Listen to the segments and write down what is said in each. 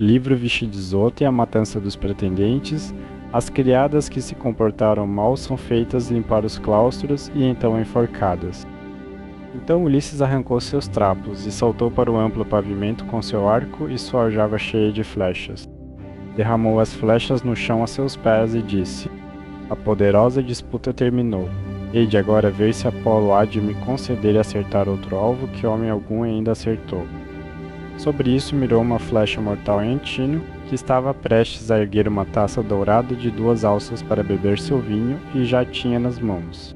livro Vishidizoto e a matança dos pretendentes, as criadas que se comportaram mal são feitas limpar os claustros e então enforcadas. Então Ulisses arrancou seus trapos e saltou para o amplo pavimento com seu arco e sua aljava cheia de flechas. Derramou as flechas no chão a seus pés e disse: A poderosa disputa terminou. Hei de agora ver se Apolo há de me conceder acertar outro alvo que homem algum ainda acertou. Sobre isso mirou uma flecha mortal em Antínoo, que estava prestes a erguer uma taça dourada de 2 alças para beber seu vinho e já tinha nas mãos.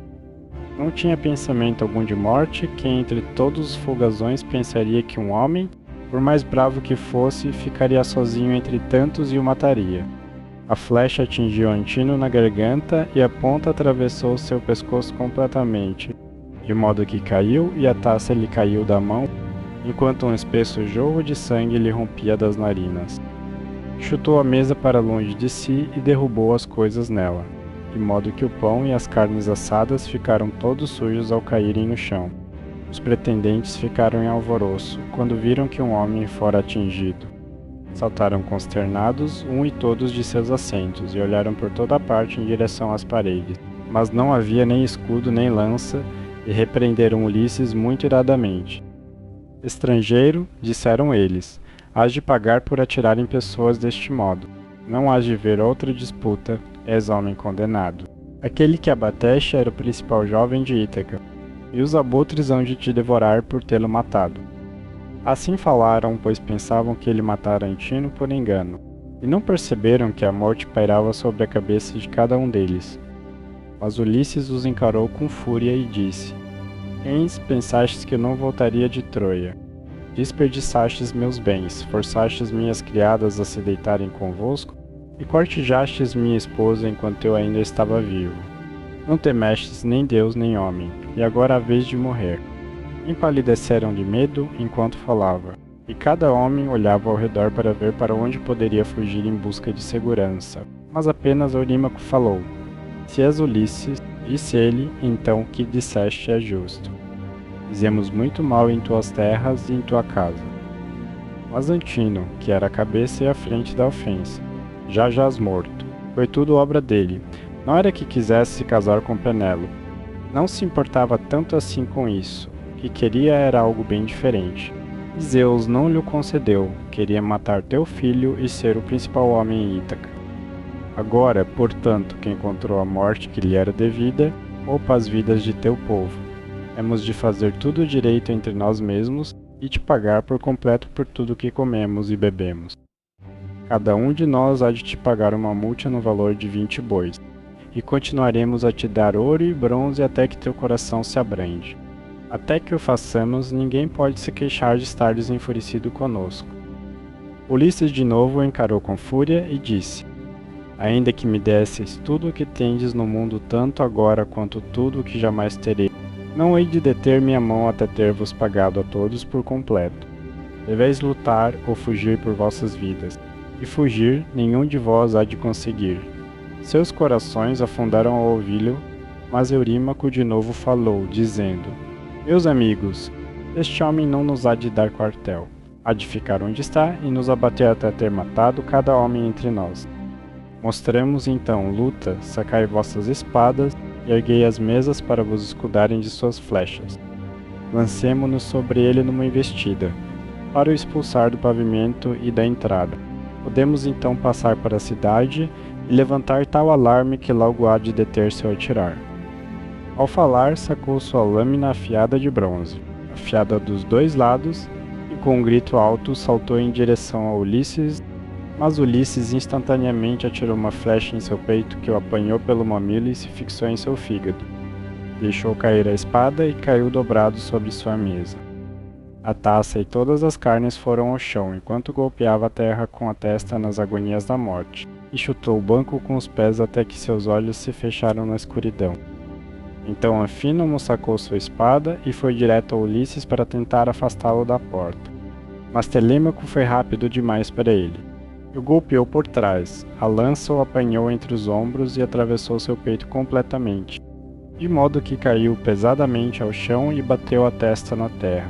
Não tinha pensamento algum de morte, que entre todos os folgazões pensaria que um homem, por mais bravo que fosse, ficaria sozinho entre tantos e o mataria. A flecha atingiu Antínoo na garganta e a ponta atravessou seu pescoço completamente, de modo que caiu e a taça lhe caiu da mão, enquanto um espesso jorro de sangue lhe rompia das narinas. Chutou a mesa para longe de si e derrubou as coisas nela, de modo que o pão e as carnes assadas ficaram todos sujos ao caírem no chão. Os pretendentes ficaram em alvoroço, quando viram que um homem fora atingido. Saltaram consternados, um e todos de seus assentos, e olharam por toda parte em direção às paredes. Mas não havia nem escudo nem lança, e repreenderam Ulisses muito iradamente. Estrangeiro, disseram eles, hás de pagar por atirar em pessoas deste modo. Não hás de ver outra disputa, és homem condenado. Aquele que abateste era o principal jovem de Ítaca, e os abutres hão de te devorar por tê-lo matado. Assim falaram, pois pensavam que ele matara Antínoo por engano, e não perceberam que a morte pairava sobre a cabeça de cada um deles. Mas Ulisses os encarou com fúria e disse: Eis, pensastes que eu não voltaria de Troia. Desperdiçastes meus bens, forçastes minhas criadas a se deitarem convosco, e cortejastes minha esposa enquanto eu ainda estava vivo. Não temestes nem Deus nem homem, e agora a vez de morrer. Empalideceram de medo enquanto falava, e cada homem olhava ao redor para ver para onde poderia fugir em busca de segurança. Mas apenas Eurímaco falou: Se és Ulisses, disse ele, então o que disseste é justo. Fizemos muito mal em tuas terras e em tua casa. Mas Antínoo, que era a cabeça e a frente da ofensa, já jaz morto. Foi tudo obra dele. Não era que quisesse se casar com Penélope. Não se importava tanto assim com isso. O que queria era algo bem diferente. E Zeus não lhe o concedeu. Queria matar teu filho e ser o principal homem em Ítaca. Agora, portanto, que encontrou a morte que lhe era devida, poupa as vidas de teu povo. Hemos de fazer tudo direito entre nós mesmos e te pagar por completo por tudo que comemos e bebemos. Cada um de nós há de te pagar uma multa no valor de 20 bois, e continuaremos a te dar ouro e bronze até que teu coração se abrande. Até que o façamos, ninguém pode se queixar de estar desenfurecido conosco. Ulisses de novo o encarou com fúria e disse: Ainda que me desses tudo o que tendes no mundo tanto agora quanto tudo o que jamais terei, não hei de deter minha mão até ter-vos pagado a todos por completo. Deveis lutar ou fugir por vossas vidas, e fugir nenhum de vós há de conseguir. Seus corações afundaram ao ouvi-lo, mas Eurímaco de novo falou, dizendo: Meus amigos, este homem não nos há de dar quartel. Há de ficar onde está e nos abater até ter matado cada homem entre nós. Mostremos então luta, sacai vossas espadas e erguei as mesas para vos escudarem de suas flechas. Lancemo-nos sobre ele numa investida, para o expulsar do pavimento e da entrada. Podemos então passar para a cidade e levantar tal alarme que logo há de deter-se ao atirar. Ao falar, sacou sua lâmina afiada de bronze, afiada dos 2 lados, e com um grito alto saltou em direção a Ulisses, mas Ulisses instantaneamente atirou uma flecha em seu peito que o apanhou pelo mamilo e se fixou em seu fígado. Deixou cair a espada e caiu dobrado sobre sua mesa. A taça e todas as carnes foram ao chão enquanto golpeava a terra com a testa nas agonias da morte, e chutou o banco com os pés até que seus olhos se fecharam na escuridão. Então Anfínomo sacou sua espada e foi direto a Ulisses para tentar afastá-lo da porta. Mas Telêmaco foi rápido demais para ele. O golpeou por trás, a lança o apanhou entre os ombros e atravessou seu peito completamente, de modo que caiu pesadamente ao chão e bateu a testa na terra.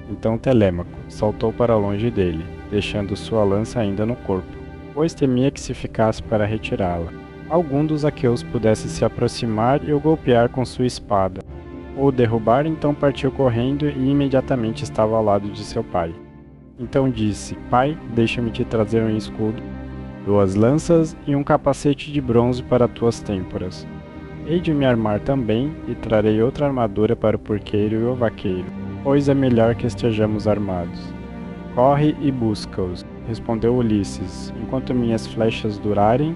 Então Telêmaco saltou para longe dele, deixando sua lança ainda no corpo, pois temia que se ficasse para retirá-la, algum dos aqueus pudesse se aproximar e o golpear com sua espada, ou derrubar. Então partiu correndo e imediatamente estava ao lado de seu pai. Então disse: Pai, deixa-me te trazer um escudo, 2 lanças e um capacete de bronze para tuas têmporas. Hei de me armar também, e trarei outra armadura para o porqueiro e o vaqueiro, pois é melhor que estejamos armados. Corre e busca-os, respondeu Ulisses, enquanto minhas flechas durarem,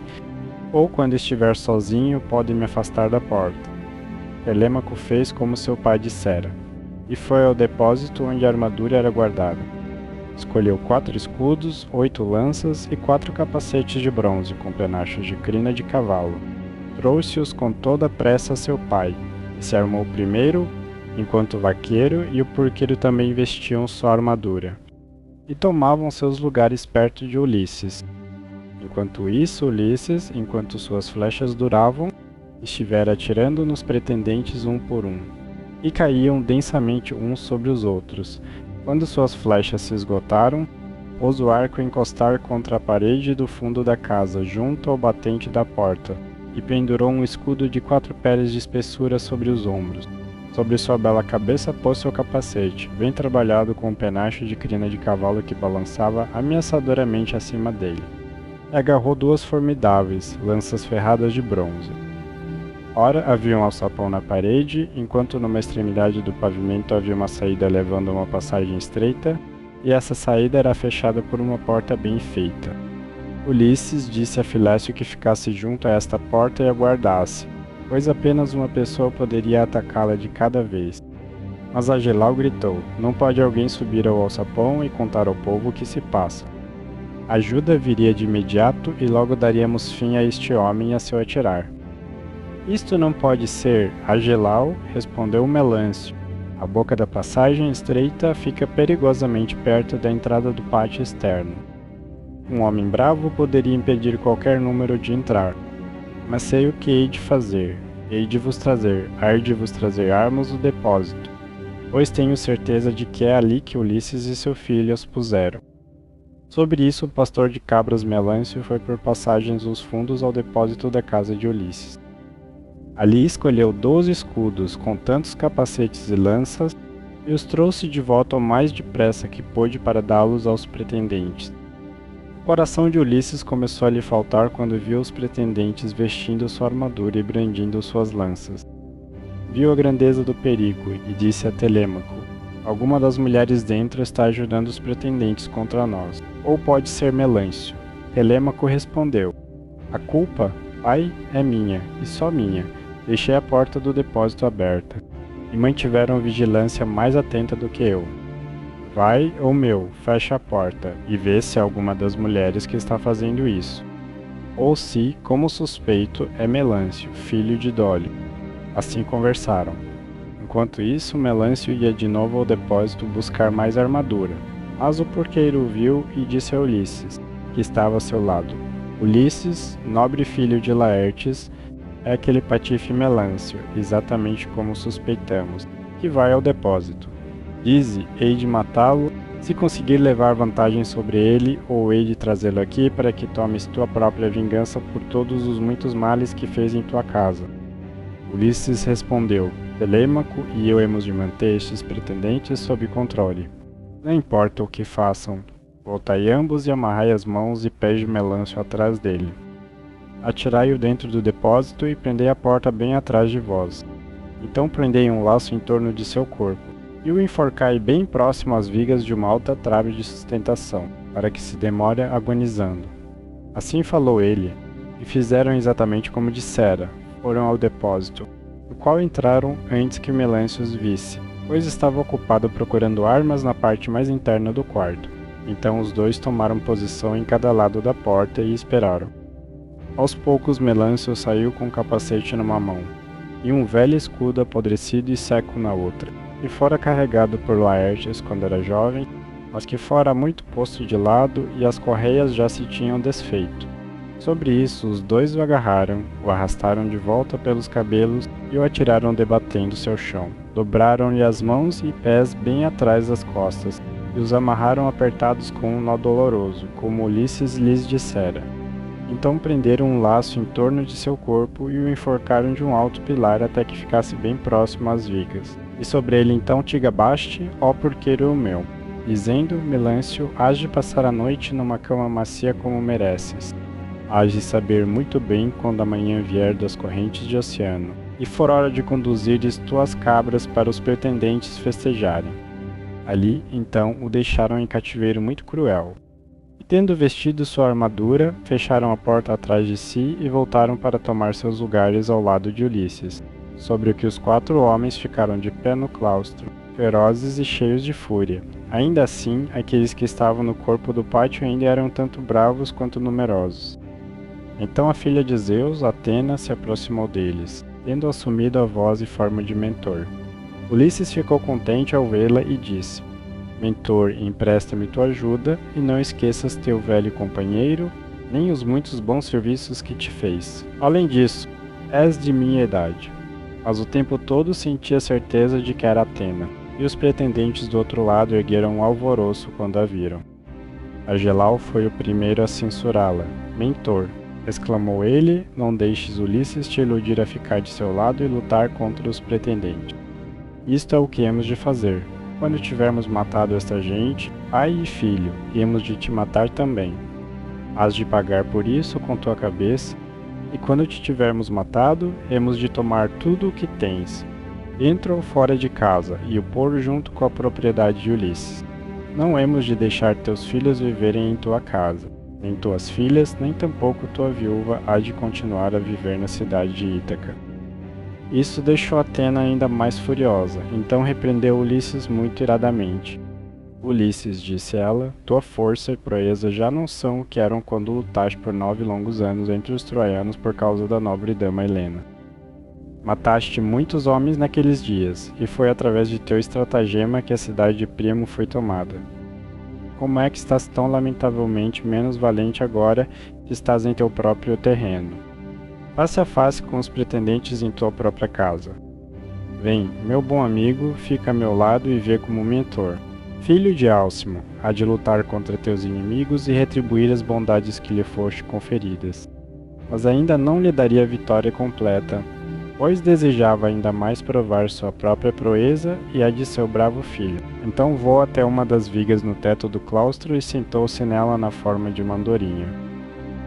ou quando estiver sozinho, pode me afastar da porta. Telêmaco fez como seu pai dissera, e foi ao depósito onde a armadura era guardada. Escolheu 4 escudos, 8 lanças e 4 capacetes de bronze com penachos de crina de cavalo. Trouxe-os com toda a pressa a seu pai, e se armou primeiro, enquanto o vaqueiro e o porqueiro também vestiam sua armadura, e tomavam seus lugares perto de Ulisses. Enquanto isso, Ulisses, enquanto suas flechas duravam, estivera atirando nos pretendentes um por um, e caíam densamente uns sobre os outros. Quando suas flechas se esgotaram, pôs o arco a encostar contra a parede do fundo da casa, junto ao batente da porta, e pendurou um escudo de 4 peles de espessura sobre os ombros. Sobre sua bela cabeça pôs seu capacete, bem trabalhado com um penacho de crina de cavalo que balançava ameaçadoramente acima dele. E agarrou 2 formidáveis lanças ferradas de bronze. Ora havia um alçapão na parede, enquanto numa extremidade do pavimento havia uma saída levando a uma passagem estreita, e essa saída era fechada por uma porta bem feita. Ulisses disse a Filécio que ficasse junto a esta porta e aguardasse, pois apenas uma pessoa poderia atacá-la de cada vez. Mas Agelau gritou: Não pode alguém subir ao alçapão e contar ao povo o que se passa. A ajuda viria de imediato e logo daríamos fim a este homem e a seu atirar. Isto não pode ser, Agelau, respondeu Melâncio. A boca da passagem estreita fica perigosamente perto da entrada do pátio externo. Um homem bravo poderia impedir qualquer número de entrar. Mas sei o que hei de fazer. Hei de vos trazer armas do depósito, pois tenho certeza de que é ali que Ulisses e seu filho as puseram. Sobre isso, o pastor de cabras Melâncio foi por passagens dos fundos ao depósito da casa de Ulisses. Ali escolheu 12 escudos com tantos capacetes e lanças, e os trouxe de volta o mais depressa que pôde para dá-los aos pretendentes. O coração de Ulisses começou a lhe faltar quando viu os pretendentes vestindo sua armadura e brandindo suas lanças. Viu a grandeza do perigo e disse a Telêmaco: Alguma das mulheres dentro está ajudando os pretendentes contra nós, ou pode ser Melâncio. Telêmaco respondeu: A culpa, pai, é minha, e só minha. Deixei a porta do depósito aberta, e mantiveram vigilância mais atenta do que eu. Vai, ou meu, fecha a porta, e vê se é alguma das mulheres que está fazendo isso. Ou se, como suspeito, é Melâncio, filho de Dole. Assim conversaram. Enquanto isso, Melâncio ia de novo ao depósito buscar mais armadura. Mas o porqueiro o viu e disse a Ulisses, que estava a seu lado: Ulisses, nobre filho de Laertes, é aquele patife Melâncio, exatamente como suspeitamos, que vai ao depósito. Dize, hei de matá-lo, se conseguir levar vantagem sobre ele, ou hei de trazê-lo aqui para que tomes tua própria vingança por todos os muitos males que fez em tua casa. Ulisses respondeu: Telêmaco e eu hemos de manter estes pretendentes sob controle. Não importa o que façam, voltai ambos e amarrai as mãos e pés de Melâncio atrás dele. Atirai-o dentro do depósito e prendei a porta bem atrás de vós. Então prendei um laço em torno de seu corpo, e o enforcai bem próximo às vigas de uma alta trave de sustentação, para que se demore agonizando. Assim falou ele, e fizeram exatamente como dissera. Foram ao depósito, no qual entraram antes que Melâncio os visse, pois estava ocupado procurando armas na parte mais interna do quarto. Então os dois tomaram posição em cada lado da porta e esperaram. Aos poucos Melâncio saiu com o capacete numa mão, e um velho escudo apodrecido e seco na outra, que fora carregado por Laertes quando era jovem, mas que fora muito posto de lado e as correias já se tinham desfeito. Sobre isso, os dois o agarraram, o arrastaram de volta pelos cabelos e o atiraram debatendo-se ao chão. Dobraram-lhe as mãos e pés bem atrás das costas, e os amarraram apertados com um nó doloroso, como Ulisses lhes dissera. Então prenderam um laço em torno de seu corpo e o enforcaram de um alto pilar até que ficasse bem próximo às vigas. E sobre ele então te gabaste, ó porqueiro meu, dizendo, Melâncio, hás de passar a noite numa cama macia como mereces. Hás de saber muito bem quando a manhã vier das correntes de oceano, e for hora de conduzires tuas cabras para os pretendentes festejarem. Ali, então, o deixaram em cativeiro muito cruel. E tendo vestido sua armadura, fecharam a porta atrás de si e voltaram para tomar seus lugares ao lado de Ulisses, sobre o que os 4 homens ficaram de pé no claustro, ferozes e cheios de fúria. Ainda assim, aqueles que estavam no corpo do pátio ainda eram tanto bravos quanto numerosos. Então a filha de Zeus, Atena, se aproximou deles, tendo assumido a voz e forma de mentor. Ulisses ficou contente ao vê-la e disse, Mentor, empresta-me tua ajuda, e não esqueças teu velho companheiro, nem os muitos bons serviços que te fez. Além disso, és de minha idade. Mas o tempo todo sentia certeza de que era Atena, e os pretendentes do outro lado ergueram um alvoroço quando a viram. Agelau foi o primeiro a censurá-la. Mentor, exclamou ele, não deixes Ulisses te iludir a ficar de seu lado e lutar contra os pretendentes. Isto é o que hemos de fazer. Quando tivermos matado esta gente, pai e filho, hemos de te matar também. Hás de pagar por isso com tua cabeça, e quando te tivermos matado, hemos de tomar tudo o que tens, dentro ou fora de casa, e o pôr junto com a propriedade de Ulisses. Não hemos de deixar teus filhos viverem em tua casa, nem tuas filhas, nem tampouco tua viúva há de continuar a viver na cidade de Ítaca. Isso deixou Atena ainda mais furiosa, então repreendeu Ulisses muito iradamente. Ulisses, disse ela, tua força e proeza já não são o que eram quando lutaste por 9 longos anos entre os troianos por causa da nobre dama Helena. Mataste muitos homens naqueles dias, e foi através de teu estratagema que a cidade de Príamo foi tomada. Como é que estás tão lamentavelmente menos valente agora que estás em teu próprio terreno? Face a face com os pretendentes em tua própria casa. Vem, meu bom amigo, fica a meu lado e vê como mentor. Filho de Álcimo, há de lutar contra teus inimigos e retribuir as bondades que lhe foste conferidas. Mas ainda não lhe daria a vitória completa, pois desejava ainda mais provar sua própria proeza e a de seu bravo filho. Então voou até uma das vigas no teto do claustro e sentou-se nela na forma de uma andorinha.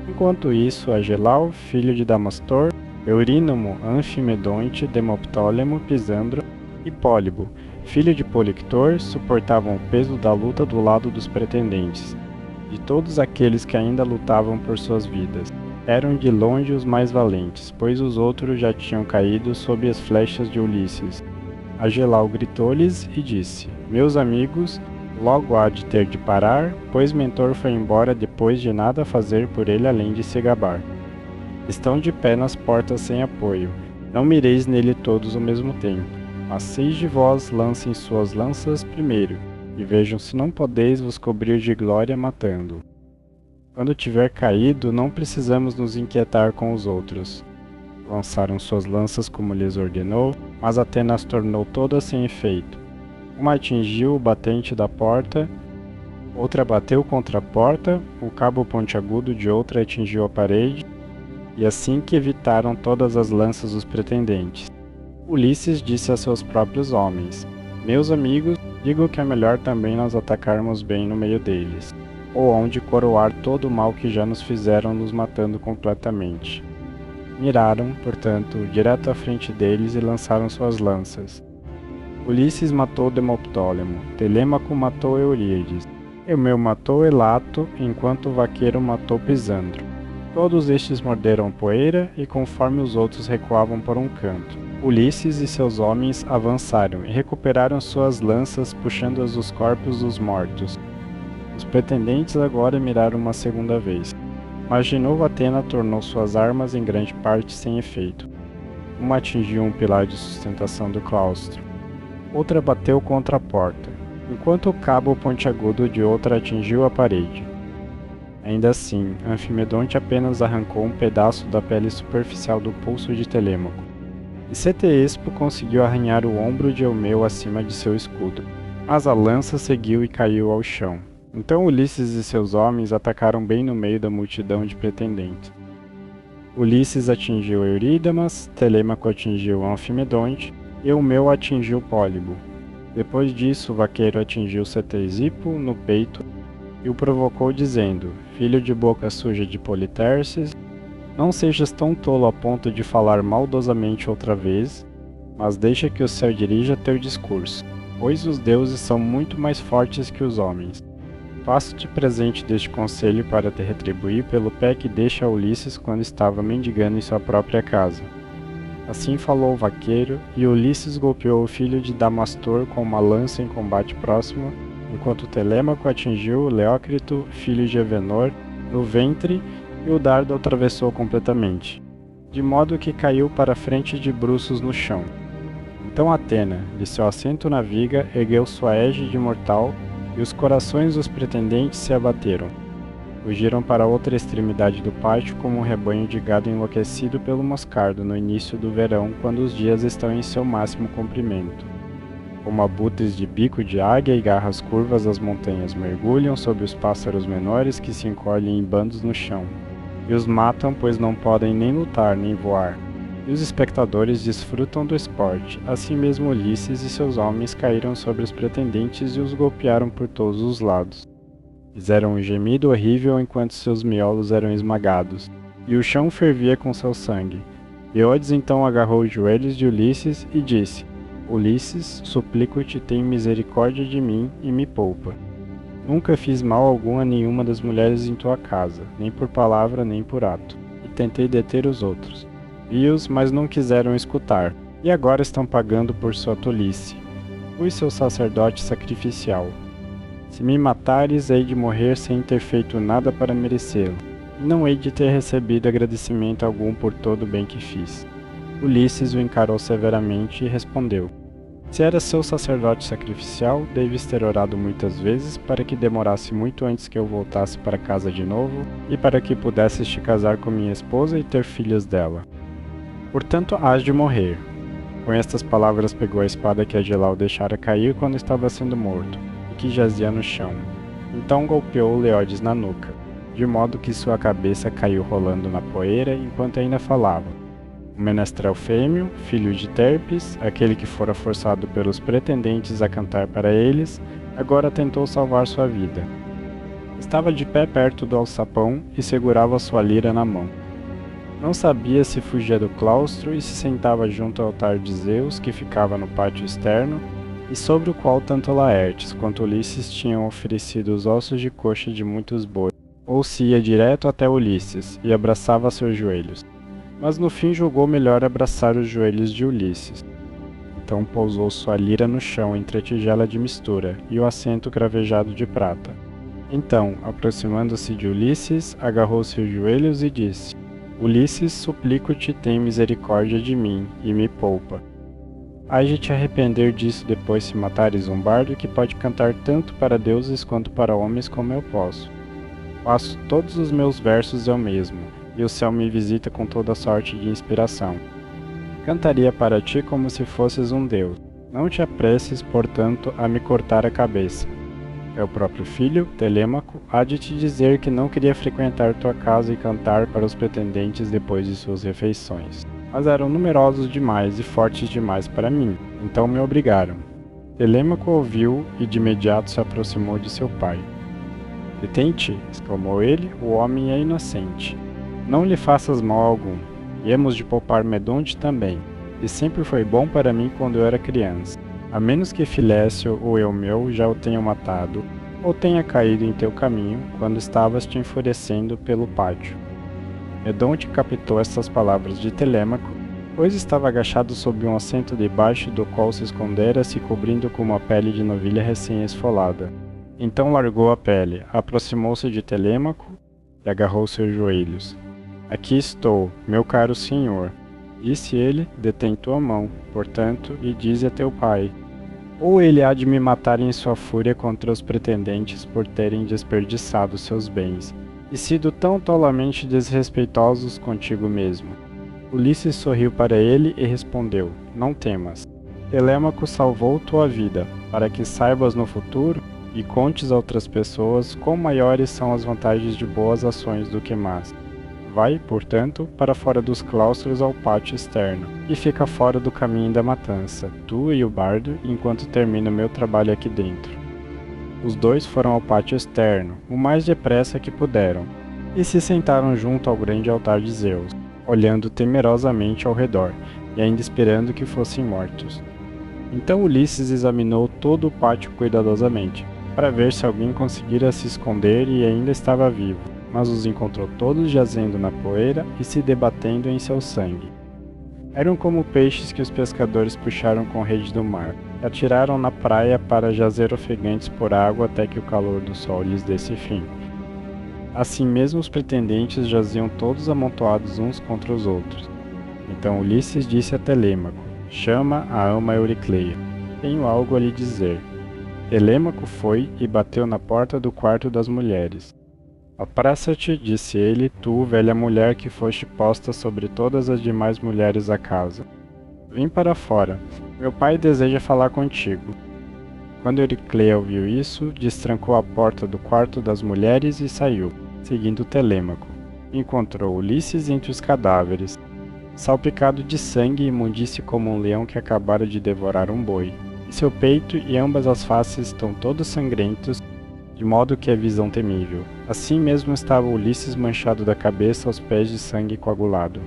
Enquanto isso, Agelau, filho de Damastor, Eurínomo, Anfimedonte, Demoptólemo, Pisandro e Pólibo, filho de Polictor, suportavam o peso da luta do lado dos pretendentes, de todos aqueles que ainda lutavam por suas vidas. Eram de longe os mais valentes, pois os outros já tinham caído sob as flechas de Ulisses. Agelau gritou-lhes e disse, meus amigos, logo há de ter de parar, pois Mentor foi embora depois de nada fazer por ele além de se gabar. Estão de pé nas portas sem apoio, não mireis nele todos ao mesmo tempo, mas 6 de vós lancem suas lanças primeiro, e vejam se não podeis vos cobrir de glória matando-o. Quando tiver caído, não precisamos nos inquietar com os outros. Lançaram suas lanças como lhes ordenou, mas Atena as tornou todas sem efeito. Uma atingiu o batente da porta, outra bateu contra a porta, o cabo pontiagudo de outra atingiu a parede, e assim que evitaram todas as lanças dos pretendentes. Ulisses disse a seus próprios homens, meus amigos, digo que é melhor também nós atacarmos bem no meio deles, ou onde coroar todo o mal que já nos fizeram nos matando completamente. Miraram, portanto, direto à frente deles e lançaram suas lanças. Ulisses matou Demoptólemo, Telêmaco matou Euríades, Eumeu matou Elato, enquanto o vaqueiro matou Pisandro. Todos estes morderam poeira e conforme os outros recuavam por um canto. Ulisses e seus homens avançaram e recuperaram suas lanças puxando-as dos corpos dos mortos. Os pretendentes agora miraram uma segunda vez, mas de novo Atena tornou suas armas em grande parte sem efeito. Uma atingiu um pilar de sustentação do claustro, outra bateu contra a porta, enquanto o cabo pontiagudo de outra atingiu a parede. Ainda assim, Anfimedonte apenas arrancou um pedaço da pele superficial do pulso de Telêmaco, e Ceteespo conseguiu arranhar o ombro de Eumeu acima de seu escudo. Mas a lança seguiu e caiu ao chão. Então Ulisses e seus homens atacaram bem no meio da multidão de pretendentes. Ulisses atingiu Eurídamas, Telêmaco atingiu Anfimedonte, e Eumeu atingiu Pólibo. Depois disso, o vaqueiro atingiu Ctesipo no peito e o provocou dizendo: Filho de boca suja de Politerces, não sejas tão tolo a ponto de falar maldosamente outra vez, mas deixa que o céu dirija teu discurso, pois os deuses são muito mais fortes que os homens. Faço-te presente deste conselho para te retribuir pelo pé que deixa a Ulisses quando estava mendigando em sua própria casa. Assim falou o vaqueiro, e Ulisses golpeou o filho de Damastor com uma lança em combate próximo, enquanto Telêmaco atingiu Leócrito, filho de Evenor, no ventre, e o dardo atravessou completamente, de modo que caiu para frente de bruços no chão. Então Atena, de seu assento na viga, ergueu sua égide mortal, e os corações dos pretendentes se abateram. Fugiram para outra extremidade do pátio como um rebanho de gado enlouquecido pelo moscardo no início do verão, quando os dias estão em seu máximo comprimento. Como abutres de bico de águia e garras curvas das montanhas mergulham sob os pássaros menores que se encolhem em bandos no chão, e os matam pois não podem nem lutar nem voar. E os espectadores desfrutam do esporte. Assim mesmo Ulisses e seus homens caíram sobre os pretendentes e os golpearam por todos os lados. Fizeram um gemido horrível enquanto seus miolos eram esmagados, e o chão fervia com seu sangue. Leodes então agarrou os joelhos de Ulisses e disse: Ulisses, suplico-te, tem misericórdia de mim e me poupa. Nunca fiz mal algum a nenhuma das mulheres em tua casa, nem por palavra nem por ato, e tentei deter os outros. Vi-os, mas não quiseram escutar, e agora estão pagando por sua tolice. Fui seu sacerdote sacrificial. Se me matares, hei de morrer sem ter feito nada para merecê-lo, e não hei de ter recebido agradecimento algum por todo o bem que fiz. Ulisses o encarou severamente e respondeu: Se eras seu sacerdote sacrificial, deves ter orado muitas vezes para que demorasse muito antes que eu voltasse para casa de novo, e para que pudesses te casar com minha esposa e ter filhos dela. Portanto, hás de morrer. Com estas palavras pegou a espada que Agelau deixara cair quando estava sendo morto, e que jazia no chão. Então golpeou Leodes na nuca, de modo que sua cabeça caiu rolando na poeira enquanto ainda falava. O menestrel fêmeo, filho de Terpes, aquele que fora forçado pelos pretendentes a cantar para eles, agora tentou salvar sua vida. Estava de pé perto do alçapão e segurava sua lira na mão. Não sabia se fugia do claustro e se sentava junto ao altar de Zeus, que ficava no pátio externo, e sobre o qual tanto Laertes quanto Ulisses tinham oferecido os ossos de coxa de muitos bois, ou se ia direto até Ulisses e abraçava seus joelhos. Mas no fim julgou melhor abraçar os joelhos de Ulisses. Então pousou sua lira no chão entre a tigela de mistura e o assento cravejado de prata. Então, aproximando-se de Ulisses, agarrou seus joelhos e disse: Ulisses, suplico-te, tem misericórdia de mim, e me poupa. Hás de te arrepender disso depois se matares um bardo que pode cantar tanto para deuses quanto para homens como eu posso. Faço todos os meus versos eu mesmo, e o céu me visita com toda sorte de inspiração. Cantaria para ti como se fosses um deus. Não te apresses, portanto, a me cortar a cabeça. É o próprio filho, Telêmaco, há de te dizer que não queria frequentar tua casa e cantar para os pretendentes depois de suas refeições. Mas eram numerosos demais e fortes demais para mim, então me obrigaram. Telêmaco ouviu e de imediato se aproximou de seu pai. Detém-te, exclamou ele, o homem é inocente. Não lhe faças mal algum, e hemos de poupar Medonte também, e sempre foi bom para mim quando eu era criança. A menos que Filécio ou Eumeu já o tenham matado, ou tenha caído em teu caminho, quando estavas te enfurecendo pelo pátio. Medonte captou estas palavras de Telêmaco, pois estava agachado sob um assento debaixo do qual se escondera, se cobrindo com uma pele de novilha recém-esfolada. Então largou a pele, aproximou-se de Telêmaco e agarrou seus joelhos. Aqui estou, meu caro senhor, disse ele, detém tua mão, portanto, e dize a teu pai: ou ele há de me matar em sua fúria contra os pretendentes por terem desperdiçado seus bens, e sido tão tolamente desrespeitosos contigo mesmo. Ulisses sorriu para ele e respondeu: não temas. Telêmaco salvou tua vida, para que saibas no futuro e contes a outras pessoas quão maiores são as vantagens de boas ações do que más. Vai, portanto, para fora dos claustros ao pátio externo, e fica fora do caminho da matança, tu e o bardo, enquanto termino meu trabalho aqui dentro. Os dois foram ao pátio externo, o mais depressa que puderam, e se sentaram junto ao grande altar de Zeus, olhando temerosamente ao redor, e ainda esperando que fossem mortos. Então Ulisses examinou todo o pátio cuidadosamente, para ver se alguém conseguira se esconder e ainda estava vivo, mas os encontrou todos jazendo na poeira e se debatendo em seu sangue. Eram como peixes que os pescadores puxaram com rede do mar, e atiraram na praia para jazer ofegantes por água até que o calor do sol lhes desse fim. Assim mesmo os pretendentes jaziam todos amontoados uns contra os outros. Então Ulisses disse a Telêmaco: chama a ama Euricleia. Tenho algo a lhe dizer. Telêmaco foi e bateu na porta do quarto das mulheres. Apressa-te, disse ele, tu, velha mulher que foste posta sobre todas as demais mulheres da casa. Vim para fora. Meu pai deseja falar contigo. Quando Euricleia ouviu isso, destrancou a porta do quarto das mulheres e saiu, seguindo Telêmaco. Encontrou Ulisses entre os cadáveres, salpicado de sangue e imundície como um leão que acabara de devorar um boi. E seu peito e ambas as faces estão todos sangrentos, de modo que é visão temível. Assim mesmo estava Ulisses manchado da cabeça aos pés de sangue coagulado.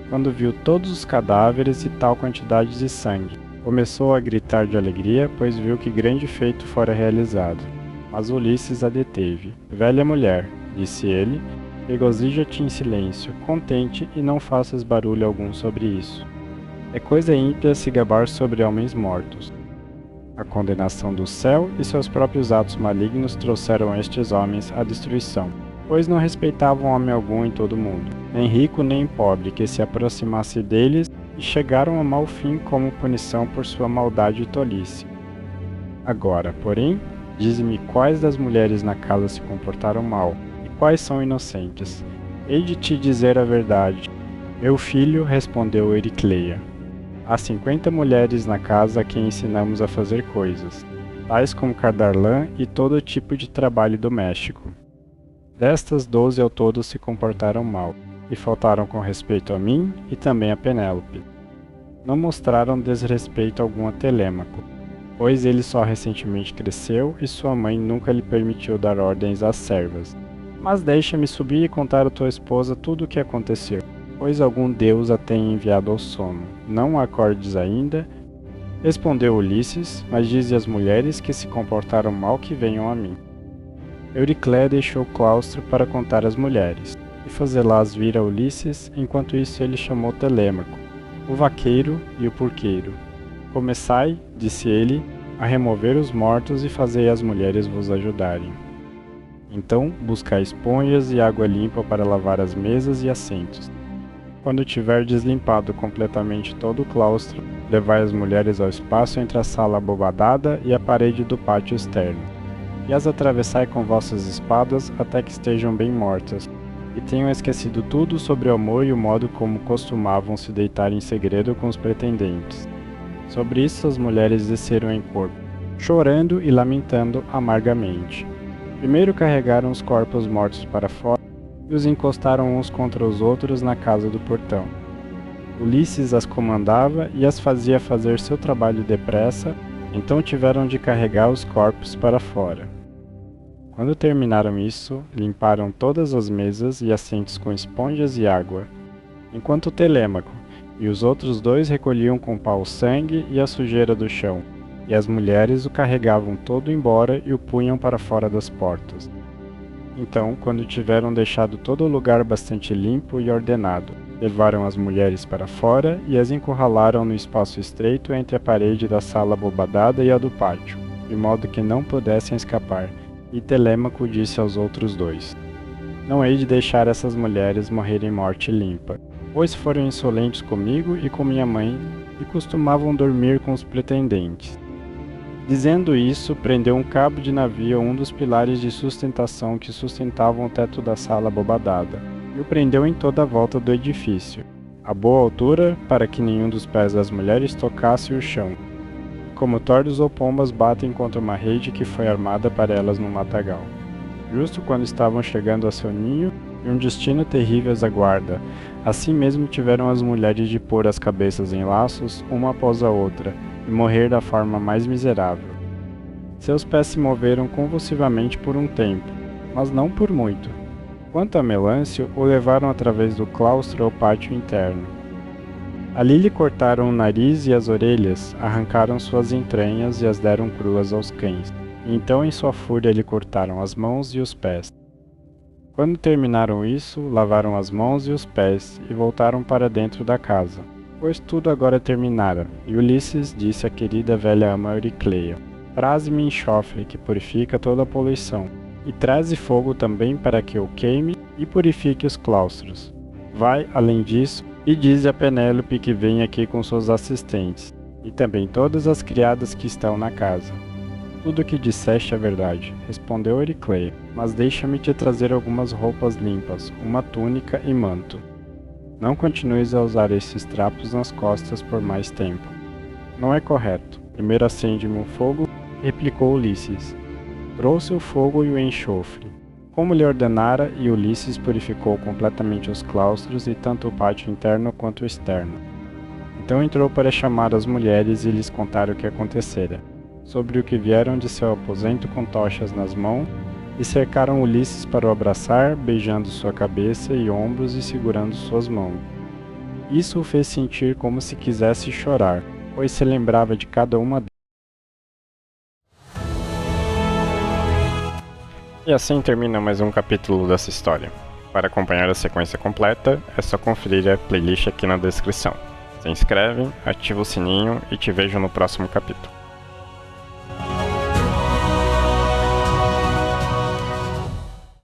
Quando viu todos os cadáveres e tal quantidade de sangue, começou a gritar de alegria, pois viu que grande feito fora realizado. Mas Ulisses a deteve. Velha mulher, disse ele, regozija-te em silêncio, contente, e não faças barulho algum sobre isso. É coisa ímpia se gabar sobre homens mortos. A condenação do céu e seus próprios atos malignos trouxeram estes homens à destruição, pois não respeitavam homem algum em todo o mundo, nem rico nem pobre que se aproximasse deles, e chegaram a mau fim como punição por sua maldade e tolice. Agora, porém, dize-me quais das mulheres na casa se comportaram mal, e quais são inocentes. Hei de te dizer a verdade. Meu filho, respondeu Euricleia. Há 50 mulheres na casa a quem ensinamos a fazer coisas, tais como cardar lã e todo tipo de trabalho doméstico. Destas 12 ao todo se comportaram mal, e faltaram com respeito a mim e também a Penélope. Não mostraram desrespeito algum a Telêmaco, pois ele só recentemente cresceu e sua mãe nunca lhe permitiu dar ordens às servas. Mas deixa-me subir e contar à tua esposa tudo o que aconteceu, pois algum deus a tem enviado ao sono. Não acordes ainda? Respondeu Ulisses, mas dize às mulheres que se comportaram mal que venham a mim. Euricleia deixou o claustro para contar às mulheres, e fazê-las vir a Ulisses, enquanto isso ele chamou Telêmaco, o vaqueiro e o porqueiro. Começai, disse ele, a remover os mortos e fazei as mulheres vos ajudarem. Então buscai esponjas e água limpa para lavar as mesas e assentos. Quando tiver deslimpado completamente todo o claustro, levai as mulheres ao espaço entre a sala abobadada e a parede do pátio externo, e as atravessai com vossas espadas até que estejam bem mortas, e tenham esquecido tudo sobre o amor e o modo como costumavam se deitar em segredo com os pretendentes. Sobre isso as mulheres desceram em corpo, chorando e lamentando amargamente. Primeiro carregaram os corpos mortos para fora, e os encostaram uns contra os outros na casa do portão. Ulisses as comandava e as fazia fazer seu trabalho depressa, então tiveram de carregar os corpos para fora. Quando terminaram isso, limparam todas as mesas e assentos com esponjas e água, enquanto Telêmaco e os outros dois recolhiam com pau o sangue e a sujeira do chão, e as mulheres o carregavam todo embora e o punham para fora das portas. Então, quando tiveram deixado todo o lugar bastante limpo e ordenado, levaram as mulheres para fora e as encurralaram no espaço estreito entre a parede da sala abobadada e a do pátio, de modo que não pudessem escapar, e Telêmaco disse aos outros dois: Não hei de deixar essas mulheres morrerem morte limpa, pois foram insolentes comigo e com minha mãe, e costumavam dormir com os pretendentes. Dizendo isso, prendeu um cabo de navio a um dos pilares de sustentação que sustentavam o teto da sala abobadada, e o prendeu em toda a volta do edifício. a boa altura para que nenhum dos pés das mulheres tocasse o chão, como tordos ou pombas batem contra uma rede que foi armada para elas no matagal. Justo quando estavam chegando a seu ninho, e um destino terrível as aguarda. Assim mesmo tiveram as mulheres de pôr as cabeças em laços, uma após a outra, e morrer da forma mais miserável. Seus pés se moveram convulsivamente por um tempo, mas não por muito. Quanto a Melâncio, o levaram através do claustro ao pátio interno. Ali lhe cortaram o nariz e as orelhas, arrancaram suas entranhas e as deram cruas aos cães. E então em sua fúria lhe cortaram as mãos e os pés. Quando terminaram isso, lavaram as mãos e os pés e voltaram para dentro da casa, pois tudo agora terminara, e Ulisses disse à querida velha ama Euricleia: Traze-me enxofre que purifica toda a poluição, e traze fogo também para que eu queime e purifique os claustros. Vai, além disso, e dize a Penélope que venha aqui com seus assistentes, e também todas as criadas que estão na casa. Tudo o que disseste é verdade, respondeu Euricleia, mas deixa-me te trazer algumas roupas limpas, uma túnica e manto. Não continues a usar esses trapos nas costas por mais tempo. Não é correto. Primeiro acende-me um fogo, replicou Ulisses. Trouxe o fogo e o enxofre. Como lhe ordenara, e Ulisses purificou completamente os claustros e tanto o pátio interno quanto o externo. Então entrou para chamar as mulheres e lhes contar o que acontecera, sobre o que vieram de seu aposento com tochas nas mãos, e cercaram Ulisses para o abraçar, beijando sua cabeça e ombros e segurando suas mãos. Isso o fez sentir como se quisesse chorar, pois se lembrava de cada uma delas. E assim termina mais um capítulo dessa história. Para acompanhar a sequência completa, é só conferir a playlist aqui na descrição. Se inscreve, ativa o sininho e te vejo no próximo capítulo.